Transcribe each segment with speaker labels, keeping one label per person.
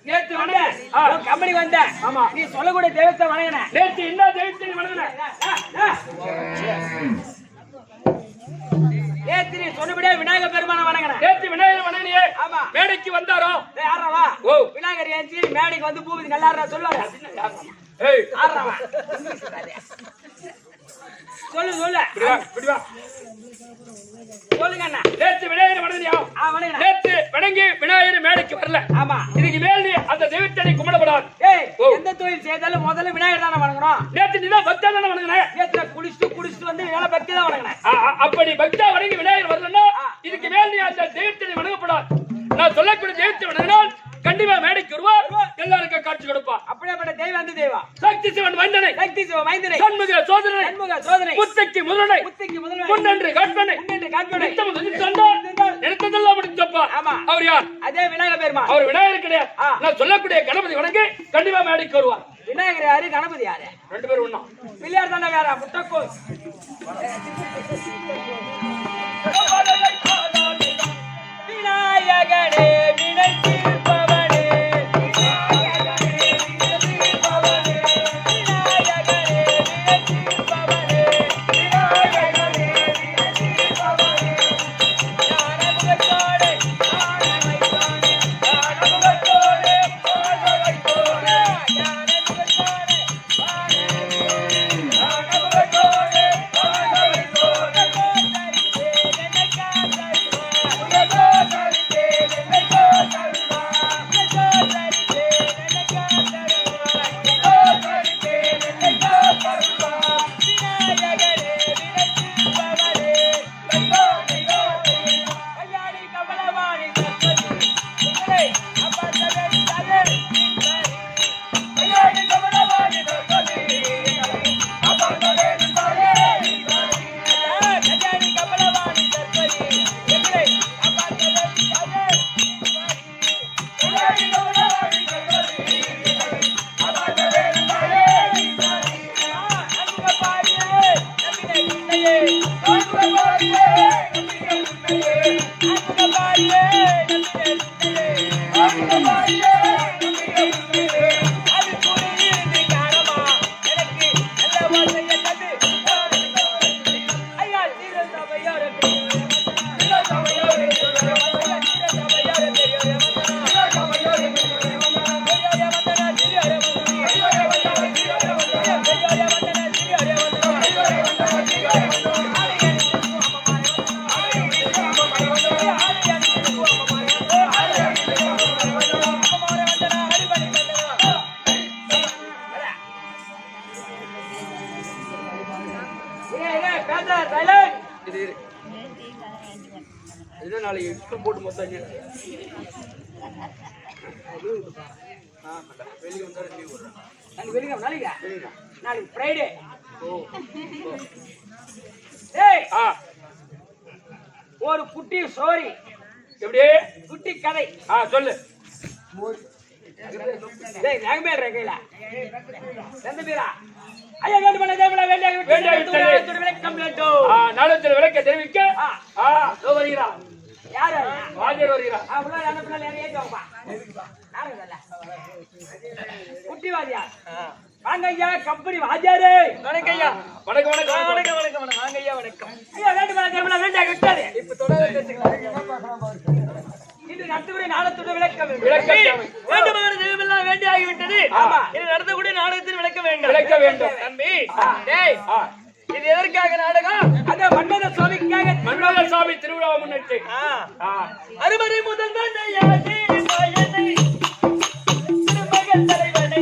Speaker 1: நேத்து வந்த கம்பெனி வந்த ஆமா நீ சொல்லக்கூடிய தெய்வத்தை வணங்கின நேத்து என்ன தெய்வத்தை வணங்கின நேத்து நீ சொன்னபடியே விநாயகர் பெருமானை வணங்கின நேத்து விநாயகர் வணங்கினியே ஆமா மேடைக்கு வந்தாரோ யாரவா ஓ விநாயகர் ஏஞ்சி மேடைக்கு வந்து பூபதி நல்லா சொல்லுவாரு ஏய் ஆறவா சொல்லு சொல்லு இப்படி வா சொல்லுங்க அண்ணா நேத்து விநாயகர் வணங்கினியா வணங்கின நேத்து வணங்கி விநாயகர் மேடைக்கு வரல ஆமா இதுக்கு மேல் நீ அந்த தெய்வத்தை கும்பிடப்படாது ஏய் எந்த தொழில் செய்தாலும் முதல்ல விநாயகர் தான வணங்கணும் நேத்து நீ தான் பக்தா தான வணங்கின நேத்து குடிச்சிட்டு வந்து வேலை பக்தி தான் வணங்கின அப்படி பக்தா வணங்கி விநாயகர் வரலன்னா இதுக்கு மேல் நீ அந்த தெய்வத்தை வணங்கப்படாது நான் சொல்லக்கூடிய தெய்வத்தை வணங்கினால் கண்டிப்பா மேடைக்கு வருவார் எல்லாருக்கும் காட்சி கொடுப்பார் அப்படியேப்பட்ட தெய்வம் அந்த தெய்வம் சக்தி சிவன் மைந்தனை சண்முக சோதனை முத்தக்கி முதலனை முன்னன்று காட்பனை நித்தம் தந்தார் நினைத்ததெல்லாம் முடிச்சப்பார் அவர் யார் அதே விநாயகர் பெருமான் அவர் விநாயகர் கிடையாது நான் சொல்லக்கூடிய கணபதி வணங்கி கண்டிப்பா மேடைக்கு வருவார் விநாயகர் யாரு கணபதி யாரு ரெண்டு பேரும் ஒண்ணா பிள்ளையார் தானே வேற முத்தக்கோ விநாயகனே வினைக்கு போட்டு மொத்தம் நாளைக்கு ஃப்ரைடே ஒரு குட்டி ஸ்டோரி எப்படி குட்டி கதை சொல்லு கையில எந்த பேரா ஐயா நாடகத்தில் விளக்க தெரிவிக்க வருகிறார் யாரு வாஜர் வருகிறார் குட்டிவாதியா வாங்க ஐயா கம்பெனி வாஜாரு வணக்கம் ஐயா வணக்கம் வணக்கம் வணக்கம் வணக்கம் வணக்கம் வாங்க ஐயா வணக்கம் ஐயா வேண்டாம் விட்டாரு இப்ப தொடர்ந்து இது நடத்தக்கூடிய நாடகத்துடைய விளக்கம் வேண்டுமான தெய்வமெல்லாம் வேண்டியாகிவிட்டது இது நடத்தக்கூடிய நாடகத்தில் விளக்க வேண்டும் தம்பி இது எதற்காக நாடகம் அத மன்மத சுவாமிக்காக மன்மத சுவாமி திருவிழாவை முன்னிட்டு அறுபடை முதல்வன் திருமகன் தலைவனை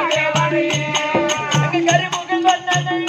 Speaker 1: தேவனை கருமுகன் வண்ணனை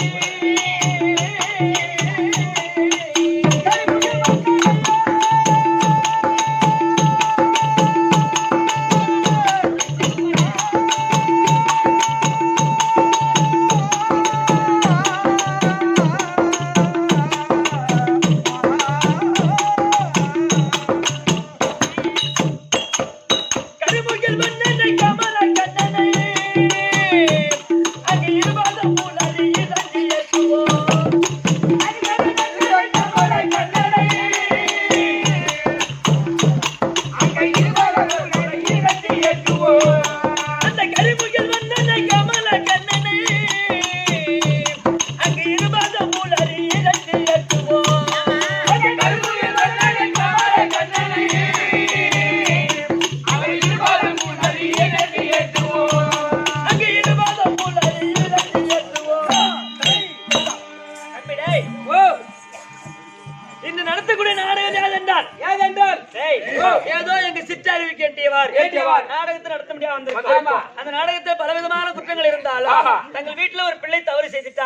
Speaker 2: நாடகத்தில் பலவிதமான குற்றங்கள் இருந்தாலும் தங்கள் வீட்டுல ஒரு பிள்ளை தவறு செய்துட்டா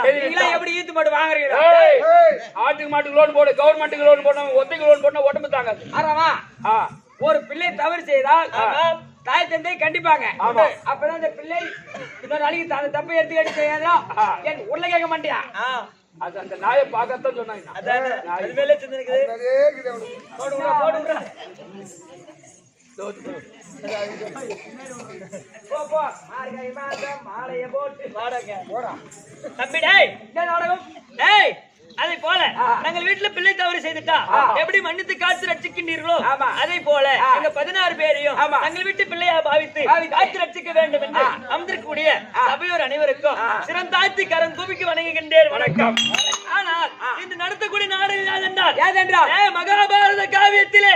Speaker 2: எப்படி ஈத்து மாட்டு வாங்குறீங்க?
Speaker 1: ஆட்டுக்கு மாட்டுக்கு லோன் போடு, கவர்மெண்ட்டுக்கு லோன் போடணும், ஒத்தைக்கு லோன் போடணும், உடம்பு தாங்காது.
Speaker 2: ஆறாமா ஒரு பிள்ளை தவறு செய்தால் தாய் தந்தை கண்டிப்பாங்க. அப்பதான் அந்த பிள்ளை இன்னொரு நாளைக்கு அந்த தப்பை எடுத்து செய்யாதோ என் உள்ள கேட்க மாட்டியா?
Speaker 1: அது அந்த நாயை பார்க்கத்தான் சொன்னாங்க.
Speaker 2: அதை போல நாங்கள் வீட்டுல பிள்ளை தவறு செய்துட்டா எப்படி மன்னித்து காத்து ரட்சிக்கின்றீர்களோ அதை போல எங்க 16 பேரையும் எங்கள் வீட்டு பிள்ளையா பாவித்து காத்து ரட்சிக்க வேண்டும் என்று அமர்ந்திருக்கக்கூடிய சபையோர் அனைவருக்கும் சிறந்தாழ்த்தி கரம் குவிக்கு வணங்குகின்றேன். வணக்கம். ஆனால் இந்த நடத்தக்கூடிய நாடகம் யாதென்றால் மகாபாரத காவியத்திலே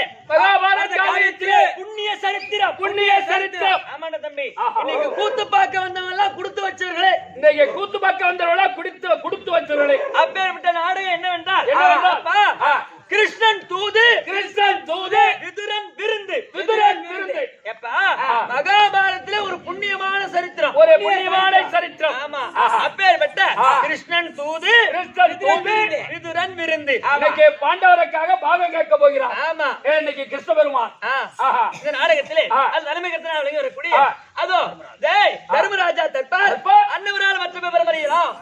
Speaker 2: புண்ணிய சரித்திரம். ஆமாண்ட தம்பி, இன்னைக்கு கூத்து பார்க்க வந்தவங்க எல்லாம் கொடுத்து வச்சவர்களே,
Speaker 1: இன்னைக்கு கூத்து பார்க்க வந்தவர்களா கொடுத்து வச்சவர்களே.
Speaker 2: அப்பேற்பட்ட நாடகம் என்னவென்றால் கிருஷ்ணன் தூது விதுரன் விருந்து. மகாபாரதத்துல ஒரு புண்ணியமான சரித்திரம், ஆமா. அப்பேற்பட்ட கிருஷ்ணன் தூது விதுரன் விருந்து.
Speaker 1: இன்னைக்கு பாண்டவருக்காக பாகம் கேட்க போகிறார்.
Speaker 2: ஆமா,
Speaker 1: இன்னைக்கு கிருஷ்ண பெருமான்
Speaker 2: இந்த நாடகத்திலே அது தலைமை கத்தனா வரக்கூடிய அதோ தர்மராஜா தற்பார் அன்னவரால் மற்ற விவரம் அறியலாம்.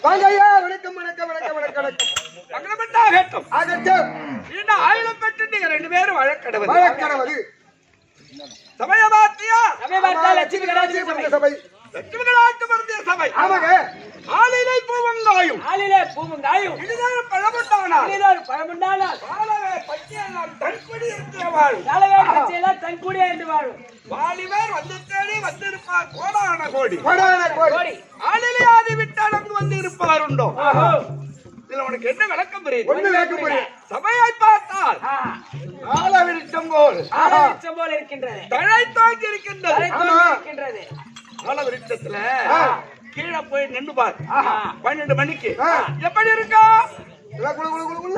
Speaker 3: வாங்கய்யா, வணக்கம் வணக்கம் வணக்கம் வணக்கம் வணக்கம். ஆகட்டும்.
Speaker 1: இந்த ஆயுதம் பெற்று நீங்க 2 பேரும் வழக்கடவது.
Speaker 3: வழக்கடவது.
Speaker 1: சமயபாத்தியா?
Speaker 2: சமயபாத்தியா லட்சுமி கடாட்சி சபை.
Speaker 1: லட்சுமி கடாட்சி மருந்திய சபை.
Speaker 3: ஆமாங்க.
Speaker 1: ஆளிலை பூவங்காயும்.
Speaker 2: ஆளிலே பூவங்காயும்.
Speaker 1: இதுதான் பழமுண்டானா.
Speaker 2: இதுதான் பழமுண்டானா.
Speaker 1: வாழவே பச்சையெல்லாம் தன்குடி இருக்கிற வாழும்.
Speaker 2: வாழவே பச்சையெல்லாம் தன்குடியா என்று வாழும்.
Speaker 1: வாலிபர் வந்து தேடி வந்திருப்பார் கோடான கோடி.
Speaker 3: கோடான கோடி.
Speaker 1: ஆளிலை ஆதி விட்டால் அங்கு வந்து இருப்பார் உண்டோ? இதுல உனக்கு என்ன விளக்கம் புரியுது?
Speaker 3: ஒண்ணு விளக்கம் புரியுது.
Speaker 1: சபையை பார்த்தால் ஆலவிருச்சம் போல்
Speaker 2: ஆலவிருச்சம் போல் இருக்கின்றது.
Speaker 1: தழை தாங்கி இருக்கின்றது.
Speaker 2: இருக்கின்றது.
Speaker 1: ஆலவிருச்சத்துல கீழே போய் நின்று பார். 12 மணிக்கு எப்படி இருக்கா?
Speaker 3: எல்லாம் குளு குளு குளு குளு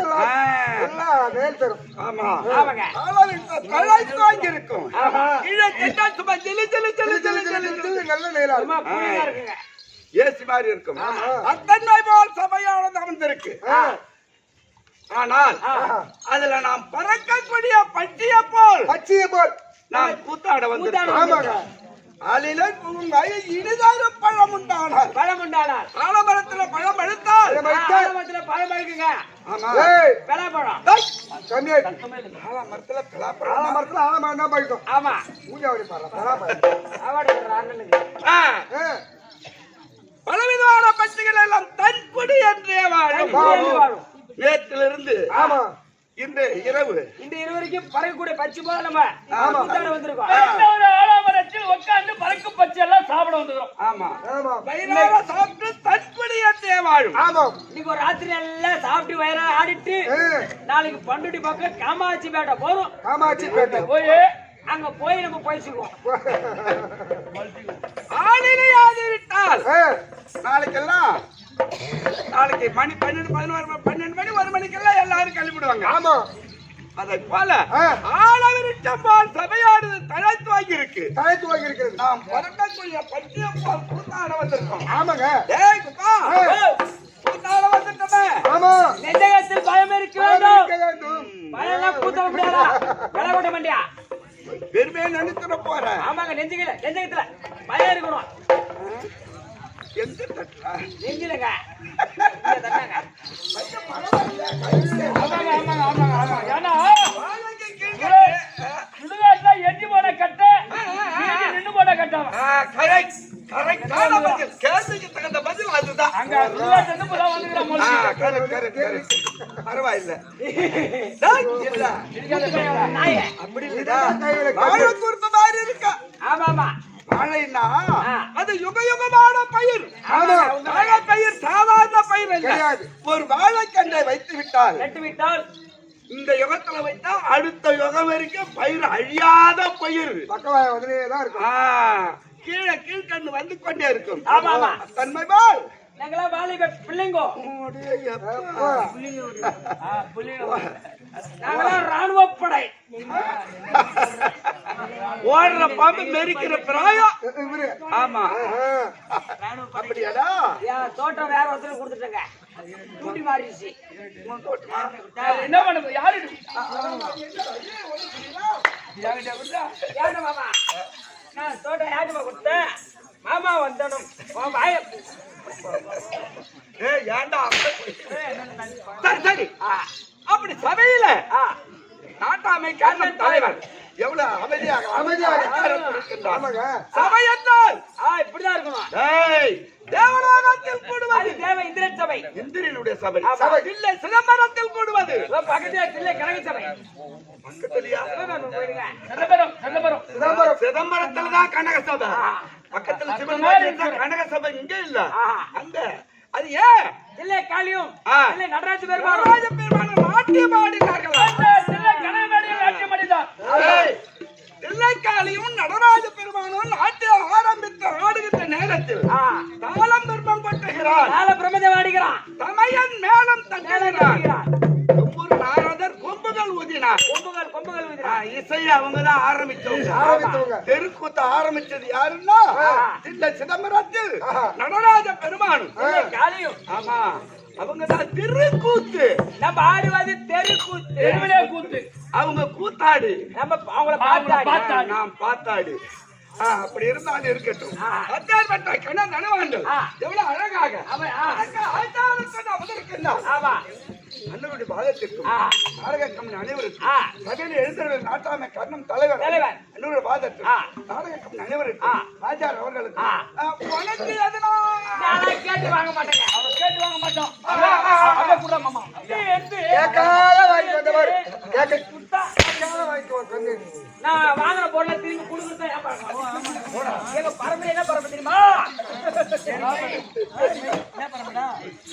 Speaker 3: எல்லாம் மேல் தரும்.
Speaker 1: ஆமா.
Speaker 2: ஆமாங்க.
Speaker 1: ஆலவிருச்சம் தழை தாங்கி இருக்கும். கீழே சென்றா சும்மா jelly jelly jelly jelly jelly jelly
Speaker 3: நல்ல மேலா
Speaker 2: சும்மா புளியா இருக்குங்க.
Speaker 1: ஏசி மாதிரி இருக்கும். அத்தன்மை போல் சபையானது அமர்ந்திருக்கு. ஆனால் அதுல நாம் பறக்கக்கூடிய பட்சிய போல் நாம் கூத்தாட வந்திருக்கோம். ஆளிலை பூங்காய் இனிதான பழம் உண்டானால் ஆலமரத்துல பழம் பழுத்தால்
Speaker 2: ஆலமரத்துல பழம் இருக்குங்க.
Speaker 1: ஆமா
Speaker 2: பலாப்பழம்.
Speaker 1: ஆலமரத்துல பலாப்பழம்.
Speaker 3: ஆலமரம் தான் போயிட்டோம்.
Speaker 2: ஆமா.
Speaker 3: பூஜாவடி பாரு.
Speaker 2: அவார்டு அண்ணனுக்கு.
Speaker 1: பலவிதமான பட்சிகள் எல்லாம் தன்படி என்றே வாழும். நேற்றிலிருந்து இன்று இரவு
Speaker 2: இந்த இருவரைக்கும் பறக்கக்கூடிய பச்சை போல நம்ம கூத்தாட வந்திருக்கோம்.
Speaker 1: ஆலமரத்தில் உட்கார்ந்து பறக்கும் பச்சை எல்லாம் சாப்பிட வந்துடும். ஆமா. வயிறார சாப்பிட்டு தன்படி என்றே வாழும். வாழும்.
Speaker 3: ஆமாம்.
Speaker 2: இன்னைக்கு ஒரு ராத்திரி எல்லாம் சாப்பிட்டு வயிறா ஆடிட்டு நாளைக்கு பண்டுட்டி பக்கம் காமாட்சி பேட்டை போறோம்.
Speaker 3: காமாட்சி பேட்டை
Speaker 1: போய்
Speaker 2: அங்க போய் நம்ம பேசிக்குவோம்.
Speaker 1: ஆளிலை ஆதிவிட்டால் நாளைக்கெல்லாம் நாளைக்கு மணி 12 மணி 1 மணிக்கெல்லாம் எல்லாரும் கிளம்பிடுவாங்க.
Speaker 3: ஆமா.
Speaker 1: அதை போல ஆளவிருச்சம்பால் சபையானது தழைத்துவாங்கி இருக்கு.
Speaker 3: தழைத்துவாங்கி இருக்கிறது.
Speaker 1: நாம் பறக்கக்கூடிய பட்டியம் போல் கூத்தாட வந்திருக்கோம்.
Speaker 3: ஆமாங்க.
Speaker 1: டேய் குப்பா கூத்தாட வந்துட்டோமே.
Speaker 3: ஆமா.
Speaker 2: நெஞ்சகத்தில் பயம் இருக்க வேண்டும். பயம்லாம் கூத்த முடியாதா? விளக்கோட்ட மண்டியா
Speaker 1: பெருமையை நினைத்துட போற.
Speaker 2: ஆமாங்க. நெஞ்சகத்துல பயம் இருக்கணும்.
Speaker 1: எந்த தட்டா
Speaker 2: நெஞ்சிலங்க
Speaker 1: ஏன்னா சுடுகாட்டுல எஞ்சி போன கட்ட நின்று போன கட்டாம கேள்விக்கு தகுந்த பதில் அதுதான். அங்க சுடுகாட்டு பரவாயில்ல அப்படி இல்லடா வாழை குறித்த மாதிரி இருக்கா.
Speaker 2: ஆமாமா.
Speaker 1: வாழைன்னா அது யுகமான பயிர். வாழை பயிர் சாதாரண பயிர் கிடையாது. ஒரு வாழைக்கண்டை வைத்து விட்டால் இந்த யுகத்துல வைத்தா அடுத்த யுகம் வரைக்கும் பயிர் அழியாத பயிர்.
Speaker 3: பக்கவாய் வந்துதான் இருக்கும்.
Speaker 1: கீழே கீழ்கண்டு வந்து கொண்டே இருக்கும்.
Speaker 2: ஆமாமா.
Speaker 1: தன்மை போல்
Speaker 2: நாங்களா வாலிப பிள்ளைங்கோ. நாங்களா ராணுவ படை.
Speaker 1: ஓடுற பாம்பு மெரிக்கிற பிராயம். ஆமா. அப்படியாடா?
Speaker 2: தோட்டம் வேற ஒருத்தர் கொடுத்துட்டேங்க. டூட்டி மாறிடுச்சு.
Speaker 1: என்ன பண்ணுது? யாரு
Speaker 2: மாமா? நான் தோட்டம் யாருமா கொடுத்தேன்? மாமா வந்தனும்
Speaker 1: ஏண்டா? சரி அப்படி சபையில நாட்டாமை காரணம் தலைவர் எவ்வளவு அமைதியாக சபை என்றால்
Speaker 2: இப்படிதான் இருக்கணும்.
Speaker 1: தேவலோகத்தில் கூடுவது
Speaker 2: தேவ இந்திரன் சபை.
Speaker 1: இந்திரனுடைய சபை. இல்லை சிதம்பரத்தில் கூடுவது
Speaker 2: பக்கத்துல கனக சபை.
Speaker 1: சிதம்பரத்துலதான் கனக சபை. பக்கத்துல சிவன் கனக சபை இங்க இல்ல. அங்க அது ஏன்
Speaker 2: இல்லை காளியும் இல்லை நடராஜ
Speaker 1: பெருமாள் நாட்டியம் ஆடினார்களா? தில்லைக்காளியும் நடராஜ பெருமானும் நாட்டியம் ஆரம்பித்து ஆடுகின்ற நேரத்தில் தாளம் பெருமம் கொட்டுகிறார்.
Speaker 2: பிரம்மதேவ ஆடுகிறான்.
Speaker 1: தமையன் மேலும் தட்டுகிறான். ஒவ்வொரு நாரதர் கொம்புகள் ஊதினார்.
Speaker 2: கொம்புகள் ஊதினார்.
Speaker 1: இசையை அவங்கதான் ஆரம்பிச்சவங்க. தெருக்கூத்த ஆரம்பிச்சது யாருன்னா தில்லை சிதம்பரத்தில் நடராஜ பெருமான்
Speaker 2: காளியும்.
Speaker 1: ஆமா அவங்கதான் திருக்கூத்து.
Speaker 2: நம்ம ஆடுவது தெருக்கூத்து. கூத்து
Speaker 1: அவங்க கூத்தாடு.
Speaker 2: நம்ம அவங்கள பார்த்தாடு.
Speaker 1: நாம் பார்த்தாடு. அப்படி இருந்தாலும் இருக்கட்டும். அத்தார்பட்ட கண்ண நனவாண்டல் எவ்வளவு அழகாக அண்ணனுடைய பாதத்திற்கும் நாடக கம்பெனி அனைவருக்கும் சபையில் எழுந்தவர்கள் நாட்டாமை கர்ணம் தலைவர் அண்ணனுடைய பாதத்திற்கும் நாடக கம்பெனி அனைவருக்கும் ராஜார் அவர்களுக்கு உனக்கு எதனால்
Speaker 2: கேட்டு வாங்க மாட்டேங்க.
Speaker 1: அவர் கேட்டு வாங்க மாட்டோம்.
Speaker 2: நான் வாங்கின பொருளை திரும்பி கொடுக்குறதா எங்க பரம்பரை என்ன பரம்பரை தெரியுமா?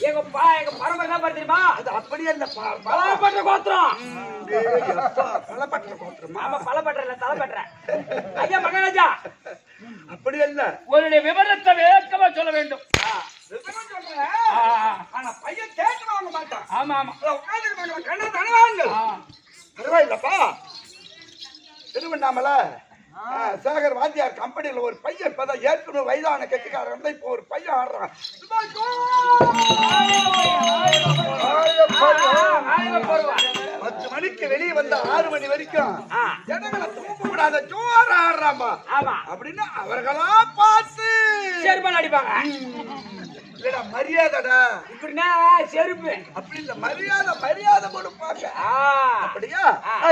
Speaker 2: எங்க பரம்பரை என்ன பரம்பரை தெரியுமா?
Speaker 1: அது அப்படியே இல்ல.
Speaker 2: பலப்பட்ட கோத்திரம்.
Speaker 1: பலப்பட்ட கோத்திரம்.
Speaker 2: ஆமா பலப்பட்ட இல்ல தலைப்பட்ட. ஐயா மகாராஜா
Speaker 1: அப்படி இல்ல.
Speaker 2: உன்னுடைய விவரத்தை வேகமா சொல்ல வேண்டும்.
Speaker 1: விவரம் சொல்றேன். ஆனா பையன் கேட்டு வாங்க மாட்டான். ஆமா ஆமா உட்காந்து கண்ண தனவாங்க. பரவாயில்லப்பா. திருவண்ணாமலை சேகர் வாத்தியார் கம்பெனியில ஒரு பையன் இப்பதான் ஏற்கனவே வயதான கெட்டிக்காரன் இப்ப ஒரு பையன் ஆடுறான். 10 மணிக்கு வெளியே வந்த 6 மணி வரைக்கும் ஜனங்களை தூக்க கூடாத ஜோர ஆடுறாமா அப்படின்னு அவர்களா பார்த்து
Speaker 2: செருப்பால் அடிப்பாங்க.
Speaker 1: இல்லடா மரியாதைடா.
Speaker 2: இப்படின்னா செருப்பு
Speaker 1: அப்படி இல்ல மரியாதை கொடுப்பாங்க. அப்படியா?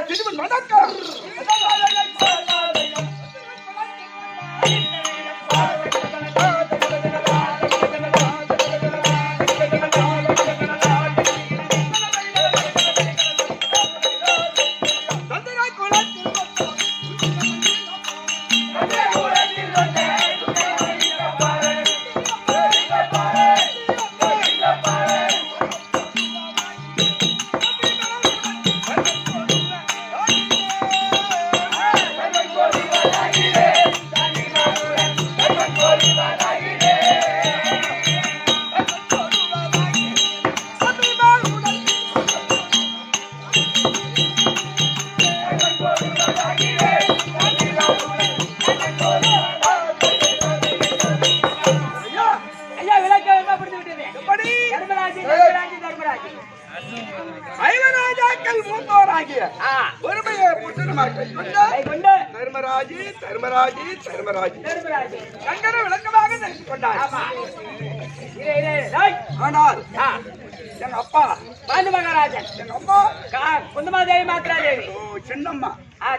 Speaker 1: திரும்ப நடக்கும்.
Speaker 2: கைவசப்படுத்தி விட்டது.
Speaker 3: எப்படி?
Speaker 2: தர்மராஜி, தர்மராஜி, தர்மராஜி.
Speaker 3: ஐவராஜாக்கள் மூத்தோராகிய
Speaker 2: ஆ,
Speaker 3: பொறுமையை புத்தனமாக கொண்ட
Speaker 2: கை கொண்டு
Speaker 3: தர்மராஜி தர்மராஜி தர்மராஜி
Speaker 2: தர்மராஜி.
Speaker 3: சங்கர விளக்கமாக தெரிந்து கொண்டார்.
Speaker 2: ஆமா. இரு, இரு, டேய்.
Speaker 3: ஆனால்
Speaker 2: ஆ,
Speaker 3: எங்க அப்பா
Speaker 2: பாண்டு மகாராஜன்,
Speaker 3: எங்க அம்மா
Speaker 2: குந்தமாதேவி, மாத்ராதேவி.
Speaker 3: சின்னம்மா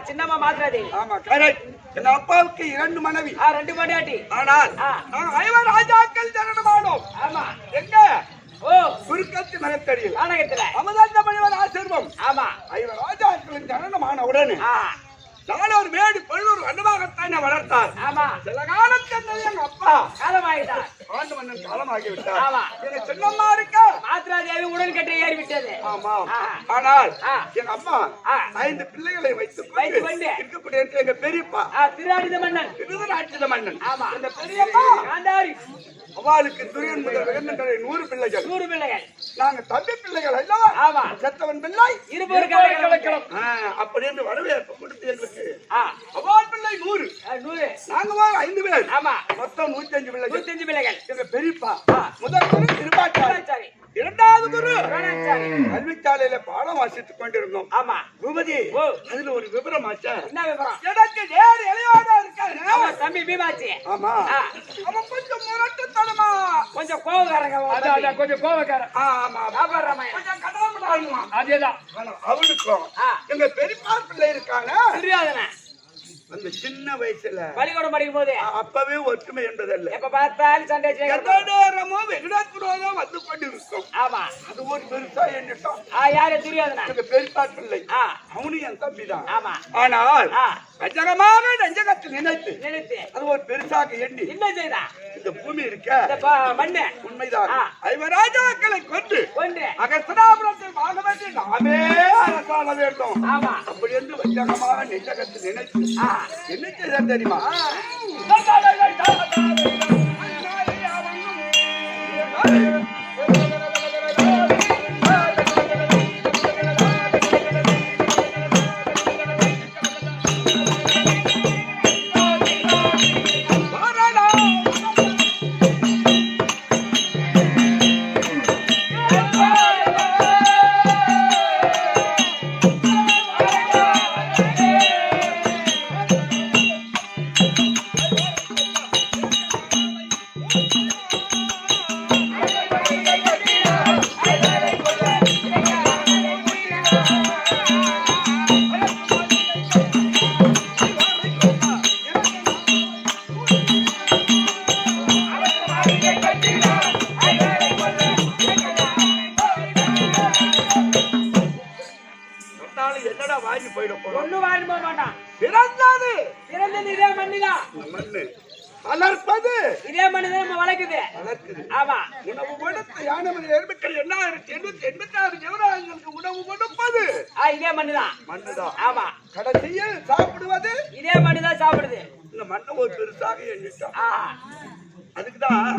Speaker 2: சின்னம்மா மாத்ராதேவி.
Speaker 3: ஆமா கரெக்ட். எங்க அப்பாவுக்கு 2 மனைவி.
Speaker 2: 2 பொண்டாட்டி.
Speaker 3: ஆனால்
Speaker 2: ஆ.
Speaker 3: நாங்க ஐவராஜாக்கள் ஜனனமானோம்.
Speaker 2: ஆமா.
Speaker 3: எங்க
Speaker 2: ஓ,
Speaker 3: குறுக்கத்து மரத்தடியில்
Speaker 2: நாடகத்துல.
Speaker 3: அமதாந்த மணிவர் ஆசிர்வம்
Speaker 2: ஆமா.
Speaker 3: ஐவராஜாக்களின் ஜனனமான உடனே
Speaker 2: ஆ,
Speaker 3: நாளொரு மேடு பொழுதொரு வண்ணமாகத்தான் வளர்த்தார்.
Speaker 2: ஆமா.
Speaker 3: சில காலம் சென்றது எங்க அப்பா
Speaker 2: காலமாயிட்டார்.
Speaker 3: ஆண்டு மன்னன் காலமாகி விட்டார்.
Speaker 2: ஆமா.
Speaker 3: எங்க சின்னம்மா இருக்கா.
Speaker 2: மாத்ராதேவி உடன் கட்டி ஏறி விட்டது.
Speaker 3: ஆமா.
Speaker 2: ஆ.
Speaker 3: ஆனால்
Speaker 2: ஆ.
Speaker 3: எங்க அம்மா
Speaker 2: ஆ.
Speaker 3: 5 பிள்ளைகளை வைத்துக்
Speaker 2: வைத்துக்
Speaker 3: கொண்டு
Speaker 2: கொண்டு
Speaker 3: இருக்கக்கூடிய எங்க பெரியப்பா
Speaker 2: திருநாடித மன்னன்.
Speaker 3: விருதுராட்சித மன்னன்.
Speaker 2: ஆமா.
Speaker 3: இந்த பெரியப்பா
Speaker 2: காந்தாரி.
Speaker 3: அவளுக்கு துரியன் முதல் விகந்தனை 100 பிள்ளைகள்.
Speaker 2: 100 பிள்ளைகள்.
Speaker 3: நாங்க தம்பி பிள்ளைகள் அல்லவா.
Speaker 2: ஆமா.
Speaker 3: செத்தவன் பிள்ளை
Speaker 2: இருபது கலக்கலாம்.
Speaker 3: அப்படின்னு வரவேற்பு கொடுத்து எங்களுக்கு
Speaker 2: ஆ,
Speaker 3: அவள் பிள்ளை 100.
Speaker 2: 100.
Speaker 3: நாங்க 5 பேர்.
Speaker 2: ஆமா.
Speaker 3: மொத்தம் 105 பிள்ளைகள்.
Speaker 2: 105 பிள்ளைகள்.
Speaker 3: எங்க பெரியப்பா முதல் குரு திருப்பாச்சாரி,
Speaker 2: சரி.
Speaker 3: 2வது குரு
Speaker 2: வேணாச்சாரி.
Speaker 3: கல்விச்சாலையில பாடம் வாசித்துக் கொண்டிருந்தோம்.
Speaker 2: ஆமா.
Speaker 3: பூபதி
Speaker 2: ஓ.
Speaker 3: அதுல ஒரு விவரம் ஆச்சா.
Speaker 2: என்ன விவரம்?
Speaker 3: எனக்கு நேர் இளையோட இருக்காரு.
Speaker 2: ஆமா, தம்பி பீமாச்சி.
Speaker 3: ஆமா.
Speaker 2: ஆ.
Speaker 3: அவன் கொஞ்சம் முரட்டுத்தனமா,
Speaker 2: கொஞ்சம் கோவக்காரங்க.
Speaker 1: அதான் கொஞ்சம் கோவக்காரன்.
Speaker 3: ஆமா
Speaker 2: வியாபாரமாயா?
Speaker 3: கொஞ்சம் கடவுளானுமா.
Speaker 1: அதேதான்.
Speaker 3: ஆனா அவனுக்கும்
Speaker 2: ஆ.
Speaker 3: எங்க பெரியப்பா பிள்ளை இருக்காங்க.
Speaker 2: துரியோதன
Speaker 3: அந்த சின்ன வயசுல
Speaker 2: பள்ளிக்கூடம் படிக்கும் போது
Speaker 3: அப்பவே ஒற்றுமை என்பதல்ல.
Speaker 2: எப்ப பார்த்தாலும் சண்டை
Speaker 3: எந்த நேரமும் வெகுடாக்குறோம் வந்து கொண்டிருக்கும்.
Speaker 2: ஆமா.
Speaker 3: அது ஒரு பெருசா எண்ணிட்டோம்.
Speaker 2: யாரு துரியோதன?
Speaker 3: எங்க பெரியப்பா பிள்ளை.
Speaker 2: ஆ.
Speaker 3: அவனும் என் தம்பி தான்.
Speaker 2: ஆமா.
Speaker 3: ஆனால்
Speaker 2: ஆ.
Speaker 3: அஜகமாக நெஞ்சகத்தில் நினைத்து
Speaker 2: நினைத்து
Speaker 3: அது ஒரு பெருசாக எண்ணி
Speaker 2: என்ன செய்தா?
Speaker 3: இந்த பூமி இருக்க
Speaker 2: இந்த மண்ணு
Speaker 3: உண்மைதான்.
Speaker 2: ஆ.
Speaker 3: ஐவராஜாக்களை கொண்டு
Speaker 2: கொண்டு
Speaker 3: அகஸ்தனாபுரத்தை வாங்க வேண்டி நாமே அரசாண வேண்டும்.
Speaker 2: ஆமா.
Speaker 3: அப்படி என்று வஞ்சகமாக நெஞ்சகத்தில் நினைத்து
Speaker 2: ஆ.
Speaker 3: என்ன செய்தார் தெரியுமா? என்னடா வாங்கி போயிட போறோம்.
Speaker 2: ஒண்ணு வாழ மாட்டான்.
Speaker 3: பிறந்தது
Speaker 2: பிறந்தது இதே மண்ணுதான்.
Speaker 3: மண்ணு வளர்ப்பது
Speaker 2: இதே மண்ணுதான் நம்ம வளர்க்குது.
Speaker 3: வளர்க்குது.
Speaker 2: ஆமா.
Speaker 3: உணவு கொடுத்து யானமணி எருமைக்கள் 886 ஜீவராசிகளுக்கு உணவு கொடுப்பது
Speaker 2: இதே மண்ணுதான்.
Speaker 3: மண்ணுதான்.
Speaker 2: ஆமா.
Speaker 3: கடைசியில் சாப்பிடுவது
Speaker 2: இதே மண்ணுதான் சாப்பிடுது.
Speaker 3: இந்த மண்ணை ஒரு பெருசாக எண்ணிட்டான்.
Speaker 2: ஆ.
Speaker 3: அதுக்குதான்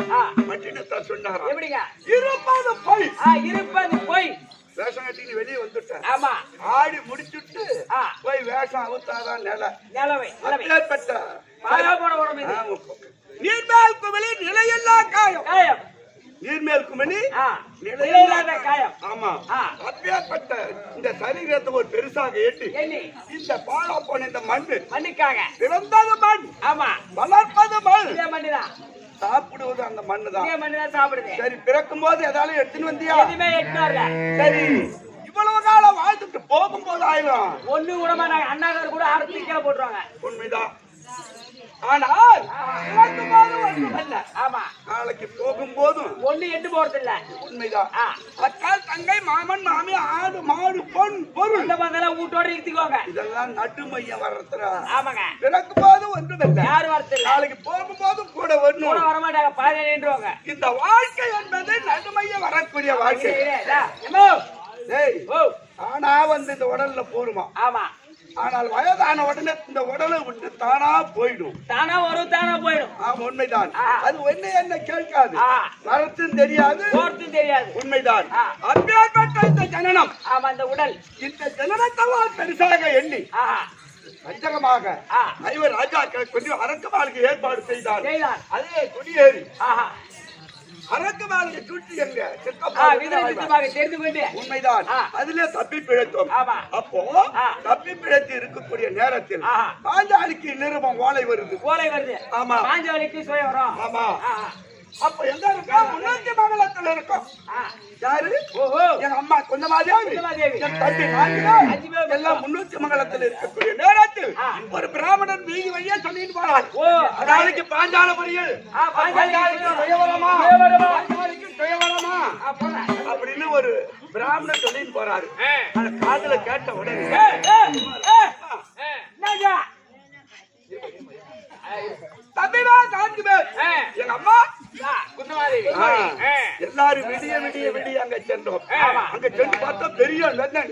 Speaker 3: மட்டினத்தான் சொன்னாரா,
Speaker 2: எப்படிங்க?
Speaker 3: இருப்பது பொய்.
Speaker 2: இருப்பது பொய்.
Speaker 3: வேஷம் கட்டி வெளியே வந்துட்டேன்.
Speaker 2: ஆமா.
Speaker 3: ஆடி முடிச்சுட்டு போய் வேஷம் அவுத்தாதான்
Speaker 2: நிலவை
Speaker 3: ஏற்பட்ட
Speaker 2: மாயா போன உடம்பு இது.
Speaker 3: நீர்மேல் குமிழி நிலையெல்லாம் காயம்.
Speaker 2: காயம்.
Speaker 3: நீர்மேல் குமிழி
Speaker 2: நிலையில்லாத காயம்.
Speaker 3: ஆமா. அப்பேற்பட்ட இந்த சரீரத்தை ஒரு பெருசாக எண்ணி இந்த பாழா போன இந்த
Speaker 2: மண்ணுக்காக
Speaker 3: பிறந்தது மண்.
Speaker 2: ஆமா.
Speaker 3: வளர்ப்பது மண்.
Speaker 2: இதே மண்ணுதான்.
Speaker 3: சாப்பிடுவது அந்த மண்ணுதான்.
Speaker 2: இதே மண்ணுதான் சாப்பிடுது.
Speaker 3: சரி, பிறக்கும் போது ஏதாவது எடுத்துன்னு வந்தியா?
Speaker 2: எதுவுமே எட்டுனார்ல.
Speaker 3: சரி, இவ்வளவு காலம் வாழ்ந்துட்டு போகும்போது ஆயிரும்.
Speaker 2: ஒண்ணு கூடமா நாங்க அண்ணாக்கார் கூட ஆரத்தி கீழே போட்டுருவாங்க.
Speaker 3: உண்மைதான். ஆனால் பிறக்கும் போது ஒன்றுமல்ல.
Speaker 2: ஆமா.
Speaker 3: நாளைக்கு போகும்போதும்
Speaker 2: ஒண்ணு எட்டு போறது இல்ல.
Speaker 3: உண்மைதான். அக்கால், தங்கை, மாமன், மாமி, ஆடு, மாடு, பொன், பொருள்
Speaker 2: இந்த மாதிரிலாம் வீட்டோட இருத்திக்கோங்க.
Speaker 3: இதெல்லாம் நடுமையம் வர்றதுரா.
Speaker 2: ஆமாங்க.
Speaker 3: பிறக்கும் போது ஒன்றுமில்லை.
Speaker 2: யாரு வரது இல்ல.
Speaker 3: நாளைக்கு போகும்போதும் கூட வரணும்.
Speaker 2: கூட வரமாட்டாங்க. பாதை நின்றுவாங்க.
Speaker 3: இந்த வாழ்க்கை என்பது நடுமையம் வரக்கூடிய வாழ்க்கை. ஆனா வந்து இந்த உடல்ல போருமா.
Speaker 2: ஆமா.
Speaker 3: ஆனால் வயதான உடனே இந்த உடலை விட்டு தானா போயிடும்.
Speaker 2: தானா வரும், தானா போயிடும்.
Speaker 3: ஆமா, உண்மைதான். அது ஒண்ணு என்ன கேட்காது, வரத்தும் தெரியாது,
Speaker 2: போறதும் தெரியாது.
Speaker 3: உண்மைதான். அப்பேற்பட்ட இந்த ஜனனம்,
Speaker 2: ஆமா, இந்த உடல்,
Speaker 3: இந்த ஜனனத்தவால் பெருசாக எண்ணி பஞ்சகமாக ஐவர் ராஜாக்கள் கொஞ்சம் அரக்கமாளுக்கு ஏற்பாடு செய்தார். அதே குடியேறி அரக்கு வேலையை சுற்றி எங்க
Speaker 1: தெரிந்து கொண்டு
Speaker 3: உண்மைதான் அதிலே தப்பி பிழைத்தோம். அப்போ தப்பி பிழைத்து இருக்கக்கூடிய நேரத்தில் பாஞ்சாலிக்கு நிருபம் ஓலை வருது. ஆமா
Speaker 1: பாஞ்சாலிக்கு சுயவரம்.
Speaker 3: ஆமா அப்ப எங்க இருக்கா? முன்னூத்தி மங்கலத்துல இருக்கோம். யாரு? எங்க அம்மா குந்தமாதேவி, என் தம்பி நான்கு எல்லாம் முன்னூத்தி மங்கலத்தில் இருக்கக்கூடிய நேரத்தில் ஒரு பிராமணன் வீதி வழியா சொல்லிட்டு போறார். நாளைக்கு பாஞ்சாலபுரியில் அப்படின்னு ஒரு பிராமணன் சொல்லிட்டு போறாரு. அந்த காதுல கேட்ட உடனே தம்பிமா நான்கு பேர் எங்க அம்மா எல்லாரும் விடிய விடிய விடிய அங்க சென்றோம். அங்க சென்று பார்த்தா பெரிய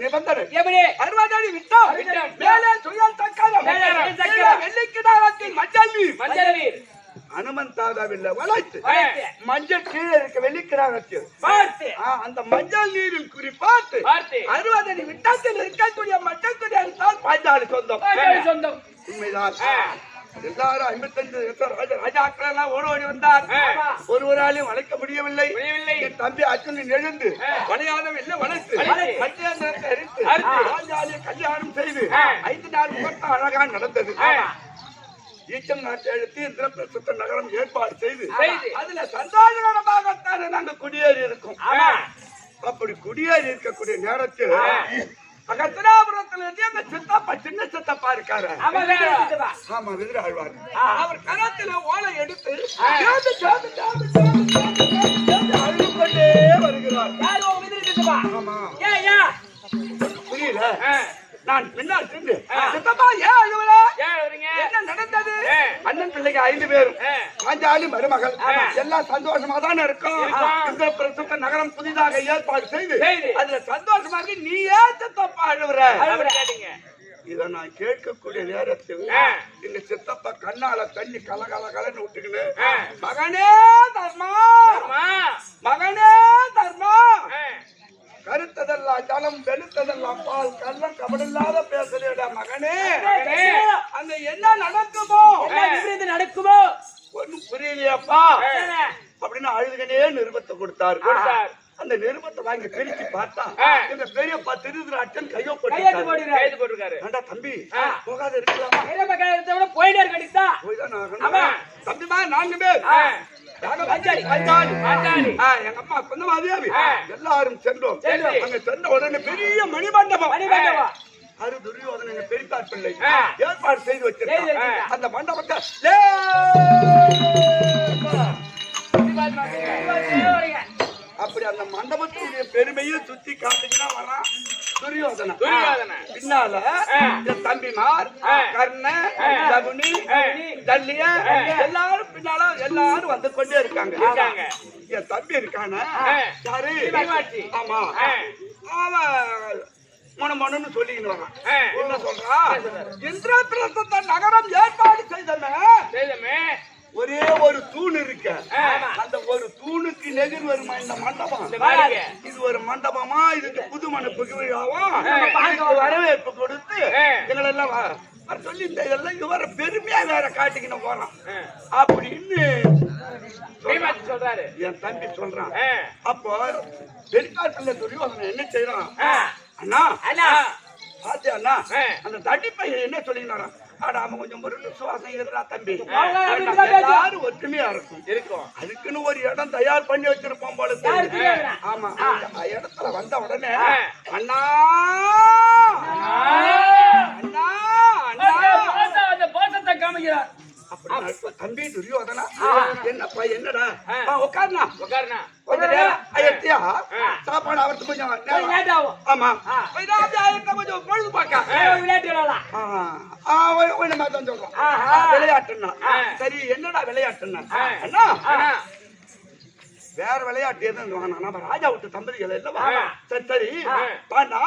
Speaker 3: நிபந்தனை அறுபதாடி விட்டோம். மேலே சுயல் சக்கரம், வெள்ளிக்கிடாரத்தில் மஞ்சள் நீர், அனுமன் தாதாவில்லை வளைத்து மஞ்சள் கீழே இருக்க வெள்ளிக்கிடாரத்தில் அந்த மஞ்சள் நீரில் குறிப்பாட்டு 60 அடி விட்டத்தில் இருக்கக்கூடிய மஞ்சள் துணி அடித்தால் பாஞ்சாலி சொந்தம். உண்மைதான். எல்லாரும் 55 ராஜாக்கள் எல்லாம் ஓடி வந்தார். ஒருவராலையும் வளைக்க முடியவில்லை. என் தம்பி அர்ஜுனன் எழுந்து வளையாதவில்லை வளைத்து கல்யாணம் செய்து 5 நாள் முகூர்த்தம் அழகா நடந்தது. ஈச்சம் நாட்டை எழுத்து இந்திரபிரசுத்த நகரம் ஏற்பாடு செய்து அதுல சந்தோஷகரமாகத்தானே நாங்க குடியேறி இருக்கோம். அப்படி குடியேறி இருக்கக்கூடிய நேரத்தில் அகஸ்தினாபுரத்துல இருந்து அந்த சித்தப்பா சின்ன சித்தப்பா இருக்காரு. ஆமா விதிர ஆழ்வார். அவர் கரத்துல ஓலை எடுத்து அழுதுகொண்டே வருகிறார். புரியல. நான் பின்னால் சென்று சித்தப்பா ஏன் அழுவல? என்ன நடந்தது? அண்ணன் பிள்ளைக்கு 5 பேரும் பாஞ்சாலி மருமகள் எல்லாம் சந்தோஷமா தானே இருக்கும். இந்த பிரசுத்த நகரம் புதிதாக ஏற்பாடு செய்து அதுல சந்தோஷமா இருக்கு. நீ ஏன் சித்தப்பா அழுவுற? இத நான் கேட்கக்கூடிய நேரத்தில் எங்க சித்தப்பா கண்ணால தண்ணி கலகலன்னு விட்டுக்கின்னு மகனே தர்மா, மகனே தர்மா, கருத்ததெல்லாம் ஜலம் வெளுத்ததெல்லாம் பால் கள்ளம் கபடில்லாத பேசுறேடா மகனே. அங்க என்ன நடக்குமோ ஒண்ணும் புரியலையாப்பா அப்படின்னு அழுதுகனே நிருபத்தை கொடுத்தாரு. அந்த நிருபத்தை வாங்கி பிரிச்சு பார்த்தா எங்க பெரியப்பா திருதராட்சன் கையோ போட்டிருக்காரு. தம்பி போகாத இருக்கலாமா? தம்பிமா 4 பேர் எங்க அம்மா குந்தமாதேவி எல்லாரும் சென்றோம். அங்க சென்ற உடனே பெரிய மணிமண்டபம் அது துரியோதன பெரித்தார் பிள்ளை ஏற்பாடு செய்து வச்சிருக்காங்க. அந்த மண்டபத்தை அப்படி அந்த மண்டபத்துடைய பெருமையை சுத்தி காட்டுச்சுன்னா வரான் துரியோதன. பின்னால என் தம்பிமார் கர்ண சகுனி தல்லிய எல்லாரும் பின்னால எல்லாரும் வந்து கொண்டே இருக்காங்க. என் தம்பி இருக்கான யாரு? ஆமா அவன் மனு சொல்லிக்கிட்டு வரான். என்ன சொல்றா? இந்திரபிரஸ்த நகரம் ஏற்பாடு செய்தமே ஒரே ஒரு தூண் இருக்கு. அந்த ஒரு தூணுக்கு நெகிர் வருமா இந்த மண்டபம்? இது ஒரு மண்டபமா? இதுக்கு புது மன புகழாவும் வரவேற்பு கொடுத்து எங்களை எல்லாம் சொல்லி இதெல்லாம் இவர பெருமையா வேற காட்டிக்கின்னு போறான் அப்படின்னு சொல்றாரு. என் தம்பி சொல்றான். அப்போ பெருக்காட்டுல துரியோதனன் என்ன செய்யறான்? அண்ணா பாத்தியா அண்ணா அந்த தட்டி பையன் என்ன சொல்லிக்கிறான்? அவன் கொஞ்சம் ஒரு விசுவாசம் இருந்தா தம்பி எல்லாரும் ஒற்றுமையா இருக்கும். அதுக்குன்னு ஒரு இடம் தயார் பண்ணி வச்சிருப்போம் போல. ஆமா இடத்துல வந்த உடனே அண்ணா அண்ணா அண்ணா பாசத்தை காமிக்கிறார். தம்பி துரியோதனா என்னப்பா என்னடா உட்காருனா சாப்பாடு அவருக்கு கொஞ்சம் ஆமா கொஞ்சம் பொழுது பார்க்க சொல்றோம் விளையாட்டுன்னா. சரி என்னடா விளையாட்டுன்னா? அண்ணா வேற விளையாட்டு எதுவும் நம்ம ராஜா விட்டு தம்பதிகள் எல்லாம் சரி சரி பாண்டா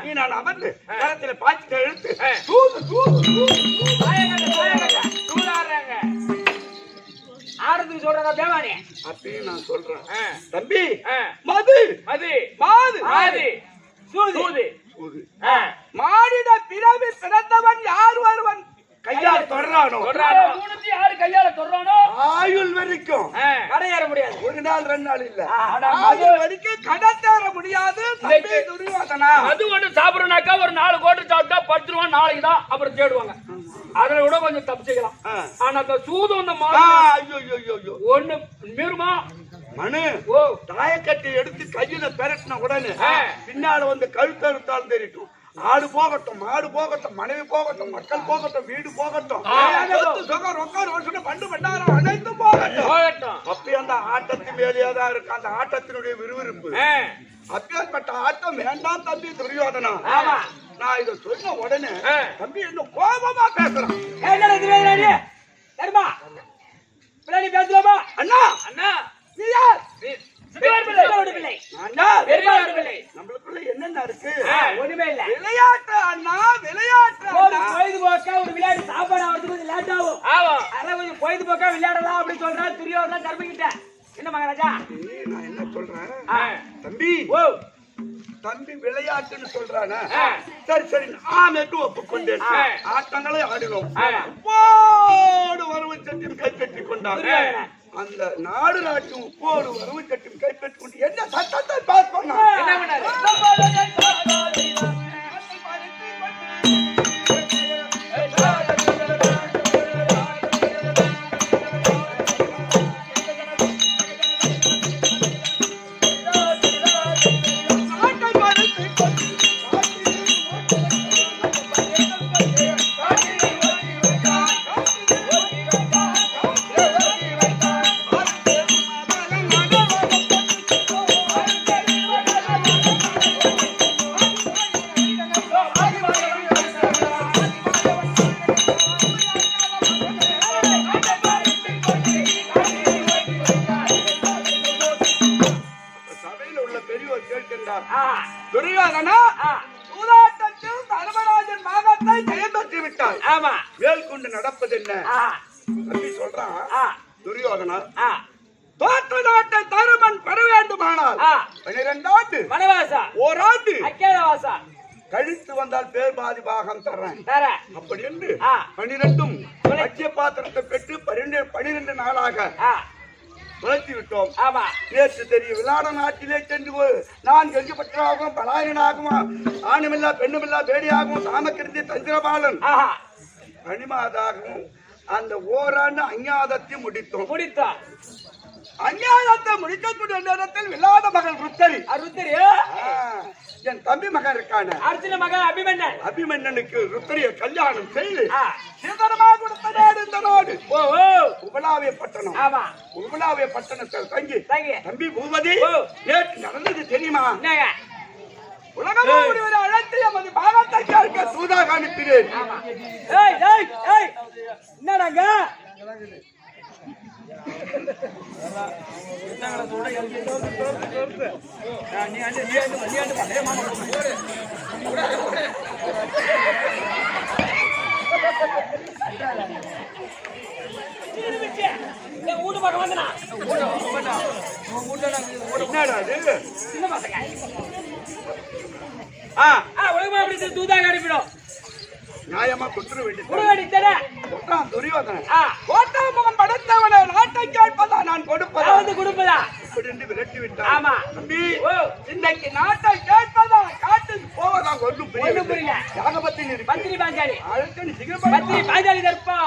Speaker 3: நீ நான் அமர்ந்து கரத்துல பாய்ச்சி எழுத்து ஆறதுக்கு சொல்றதா தேவானே அப்படின்னு நான் சொல்றேன். தம்பி மது மது மாது மாது சூது சூது மாடிட பிறவி பிறந்தவன் யார் ஒருவன் கையால் தொடரானோ யாரு கையால தொடரானோ ஆயுள் வரைக்கும் கரையேற முடியாது. ஒரு நாள் 2 நாள் இல்ல
Speaker 1: ஆனா
Speaker 3: அது வரைக்கும் கடத்தேற முடியாது தம்பி துரியோதனா.
Speaker 1: அது ஒண்ணு சாப்பிடறனாக்கா ஒரு 4 கோட்டை சாப்பிட்டா 10 ரூபா நாளைக்கு தான் அப்புறம் தேடுவாங்க. அதுல கூட கொஞ்சம் தப்பிச்சுக்கலாம். ஆனா அந்த சூது அந்த மாதிரி
Speaker 3: ஐயோ
Speaker 1: ஒண்ணு மீறுமா
Speaker 3: மனு
Speaker 1: ஓ
Speaker 3: தாயக்கட்டை எடுத்து கையில பெரட்டின உடனே பின்னால வந்து கழுத்தறுத்தாலும் தெரியும். ஆடு போகட்டும், மாடு போகட்டும், மனைவி போகட்டும், மக்கள் போகட்டும், வீடு போகட்டும், சொகம் ரொக்க ரோஷனை பண்டு பண்டாரம் அனைத்தும் போகட்டும். அப்படி அந்த ஆட்டத்தின் மேலேதான் இருக்கு அந்த ஆட்டத்தினுடைய விறுவிறுப்பு. அப்பேற்பட்ட ஆட்டம் வேண்டாம் தம்பி துரியோதனா. நான் இதை சொன்ன உடனே தம்பி என்ன கோபமா பேசுறான்.
Speaker 1: பேசலாமா
Speaker 3: அண்ணா
Speaker 1: அண்ணா
Speaker 3: நீ யார்?
Speaker 1: நம்மளுக்குள்ள
Speaker 3: என்னென்ன இருக்கு?
Speaker 1: ஒண்ணுமே இல்ல.
Speaker 3: விளையாட்டு அண்ணா விளையாட்டு.
Speaker 1: பொழுதுபோக்கா ஒரு விளையாட்டு சாப்பாடு ஆகிறதுக்கு கொஞ்சம் லேட் ஆகும். அதான் கொஞ்சம் பொழுதுபோக்கா விளையாடலாம் அப்படின்னு சொல்றேன். துரியோதனா கர்ப்பிக்கிட்ட என்ன மகாராஜா
Speaker 3: நான் என்ன சொல்றேன் தம்பி? ஓ தம்பி விளையாட்டுன்னு சொல்றானே. சரி சரி நான் என்று ஒப்புக்கொண்டேன். ஆட்டங்களை ஆடினோம். உப்போடு வரவு சட்டியும் கைப்பற்றி கொண்டாங்க. அந்த நாடு நாட்டும் உப்போடு வரவு சட்டியும் கைப்பற்றி கொண்டு என்ன சட்டத்தை பாஸ் பண்ணாங்க. துரியோதனா சூதாட்டத்தில் தர்மராஜன் மாகத்தை ஜெயம்பெற்று விட்டார். மேற்கொண்டு நடப்பது என்ன தம்பி சொல்றான் துரியோதனா. தோற்ற நாட்டை தருமன் பெற வேண்டுமானால் 12 ஆண்டு வனவாசா, ஓராண்டு அக்கிரவாசா கழித்து வந்தால் பேர் பாதி பாகம் தர்றேன். அப்படி என்று 12ம் அக்கிய பாத்திரத்தை பெற்று 12 நாளாக வளர்த்தி விட்டோம். நேற்று தெரியும் விளையாட நாட்டிலே சென்று நான் கெஞ்சிப்பட்டனாகவும் பலாயனாகவும் ஆணுமில்லா பெண்ணுமில்லா பேடியாகவும் சாமக்கிருந்தி தந்திரபாலன் அனிமாதாகவும் அந்த ஓராண்டு அஞ்ஞாதத்தை முடித்தோம். அஞ்ஞாதத்தை முடிக்கக்கூடிய நேரத்தில் விளையாட மகள் ருத்தரி என் தம்பி மகன் இருக்கான அர்ஜுன மகன் அபிமன்னனுக்கு ருத்தரிய கல்யாணம் செய்து சீதனமாக கொடுத்த நாடு இந்த நாடு உபலாவிய பட்டணம். உபலாவிய பட்டணத்தில் தங்கி தம்பி பூபதி நேற்று நடந்தது தெரியுமா? உலகமாக அழைத்து எமது பாகத்தை கேட்க தூதாக அனுப்பினேன். என்னடாங்க வீட்டு பக்கம் வந்தனா சின்ன பசங்க உலகமா அப்படி தூதாக அனுப்பிடும். நியாயமா குற்ற வேண்டிய துரியோதனன் கோட்டாமுகம் படைத்தவனை நாட்டை கேட்பதா நான் கொடுப்பதா விரட்டி விட்டான். இன்றைக்கு நாட்டை கேட்பதா காட்டுக்கு போவதா ஒன்றும் புரியல. யாகபத்தின் பத்திரி பாஞ்சாலி அழுத்தணி சிகப்பத்திரி பாஞ்சாலி தற்பா